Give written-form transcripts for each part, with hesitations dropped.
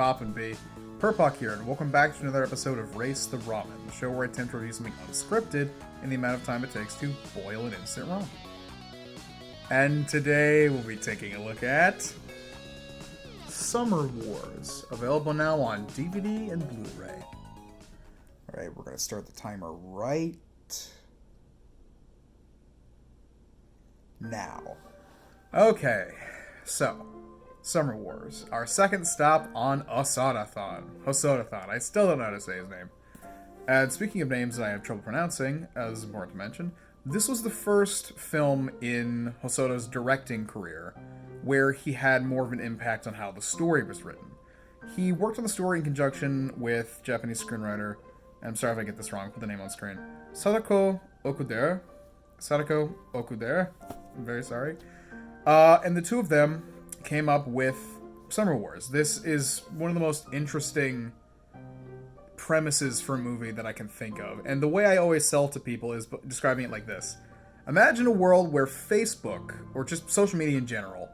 poppin' B? Purpok here, and welcome back to another episode of Race the Ramen, the show where I attempt to review something unscripted in the amount of time it takes to boil an instant ramen. And today we'll be taking a look at Summer Wars, available now on DVD and Blu-ray. Alright, we're going to start the timer right now. Okay, so Summer Wars, our second stop on hosoda-thon. I still don't know how to say his name. And speaking of names that I have trouble pronouncing, as important to mention, this was the first film in Hosoda's directing career where he had more of an impact on how the story was written. He worked on the story in conjunction with Japanese screenwriter, and I'm sorry if I get this wrong, put the name on screen, Sadako Okudera. I'm very sorry. And the two of them came up with Summer Wars. This is one of the most interesting premises for a movie that I can think of. And the way I always sell to people is describing it like this. Imagine a world where Facebook, or just social media in general,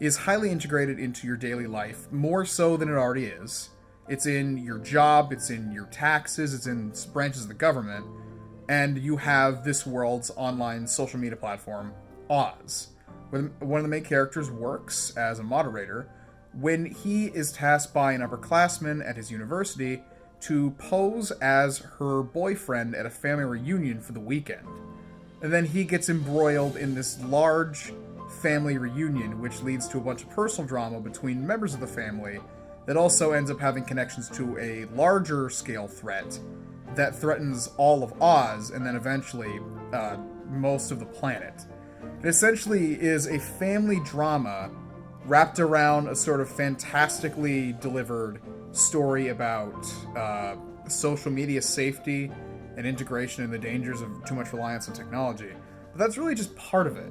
is highly integrated into your daily life, more so than it already is. It's in your job, it's in your taxes, it's in branches of the government, and you have this world's online social media platform, Oz, where one of the main characters works as a moderator when he is tasked by an upperclassman at his university to pose as her boyfriend at a family reunion for the weekend. And then he gets embroiled in this large family reunion, which leads to a bunch of personal drama between members of the family that also ends up having connections to a larger scale threat that threatens all of Oz and then eventually most of the planet. It essentially is a family drama wrapped around a sort of fantastically delivered story about social media safety and integration and the dangers of too much reliance on technology. But that's really just part of it.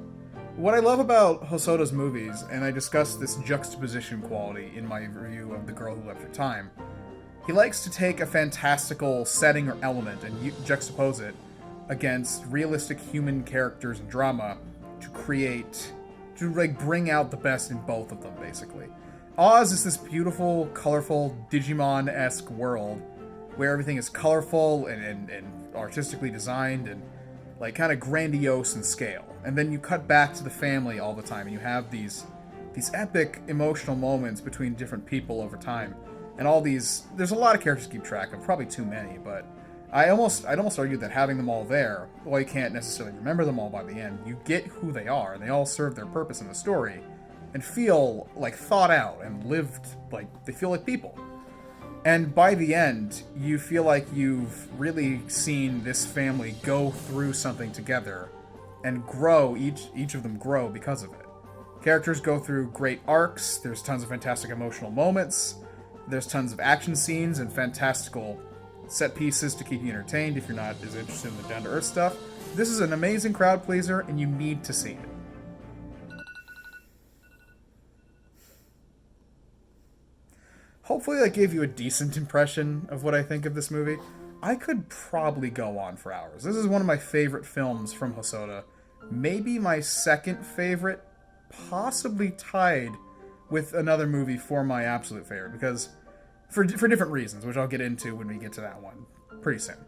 What I love about Hosoda's movies, and I discussed this juxtaposition quality in my review of The Girl Who Left Her Time, he likes to take a fantastical setting or element and juxtapose it against realistic human characters and drama to bring out the best in both of them, basically. Oz is this beautiful, colorful, Digimon-esque world where everything is colorful and artistically designed and like kind of grandiose in scale. And then you cut back to the family all the time and you have these epic emotional moments between different people over time. And there's a lot of characters to keep track of, probably too many, but I'd almost argue that having them all there, while you can't necessarily remember them all by the end, you get who they are, and they all serve their purpose in the story, and feel like thought out and lived, like they feel like people. And by the end, you feel like you've really seen this family go through something together and grow, each of them grow because of it. Characters go through great arcs, there's tons of fantastic emotional moments, there's tons of action scenes and fantastical set pieces to keep you entertained if you're not as interested in the down-to-earth stuff. This is an amazing crowd pleaser, and you need to see it. Hopefully that gave you a decent impression of what I think of this movie. I could probably go on for hours. This is one of my favorite films from Hosoda. Maybe my second favorite, possibly tied with another movie for my absolute favorite, because for different reasons, which I'll get into when we get to that one pretty soon.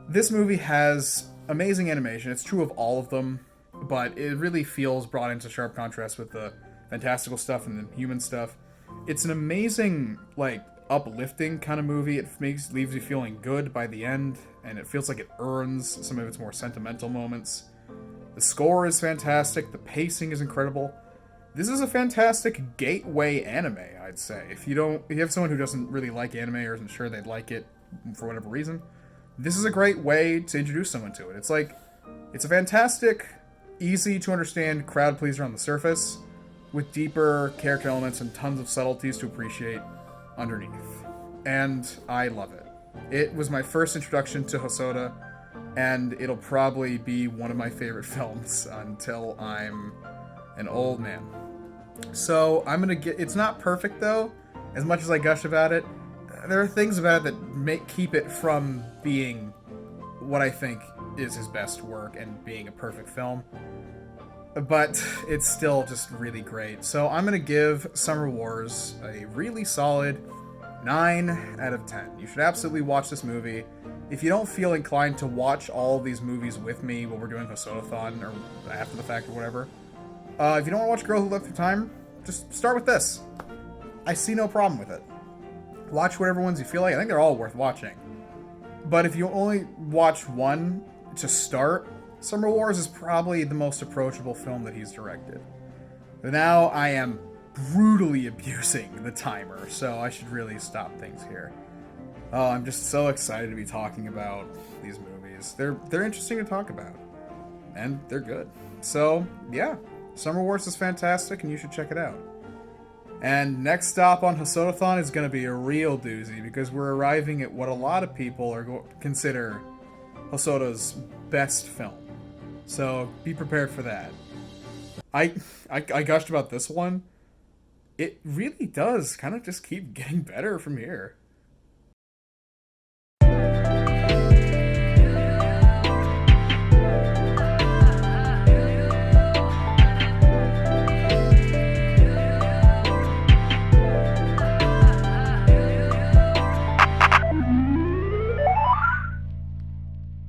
This movie has amazing animation. It's true of all of them, but it really feels brought into sharp contrast with the fantastical stuff and the human stuff. It's an amazing, like, uplifting kind of movie. It leaves you feeling good by the end, and it feels like it earns some of its more sentimental moments. The score is fantastic. The pacing is incredible. This is a fantastic gateway anime, I'd say. If you have someone who doesn't really like anime or isn't sure they'd like it for whatever reason, this is a great way to introduce someone to it. It's a fantastic, easy to understand crowd pleaser on the surface, with deeper character elements and tons of subtleties to appreciate underneath. And I love it. It was my first introduction to Hosoda, and it'll probably be one of my favorite films until I'm an old man. So it's not perfect though, as much as I gush about it. There are things about it that keep it from being what I think is his best work and being a perfect film. But it's still just really great. So I'm going to give Summer Wars a really solid 9 out of 10. You should absolutely watch this movie. If you don't feel inclined to watch all of these movies with me while we're doing hosoda-thon or after the fact or whatever, if you don't want to watch Girl Who Left Through Time, just start with this. I see no problem with it. Watch whatever ones you feel like. I think they're all worth watching. But if you only watch one to start, Summer Wars is probably the most approachable film that he's directed. But now I am brutally abusing the timer, so I should really stop things here. Oh, I'm just so excited to be talking about these movies. They're interesting to talk about. And they're good. So, yeah. Summer Wars is fantastic, and you should check it out. And next stop on Hosoda-thon is going to be a real doozy, because we're arriving at what a lot of people are consider Hosoda's best film. So be prepared for that. I gushed about this one. It really does kind of just keep getting better from here.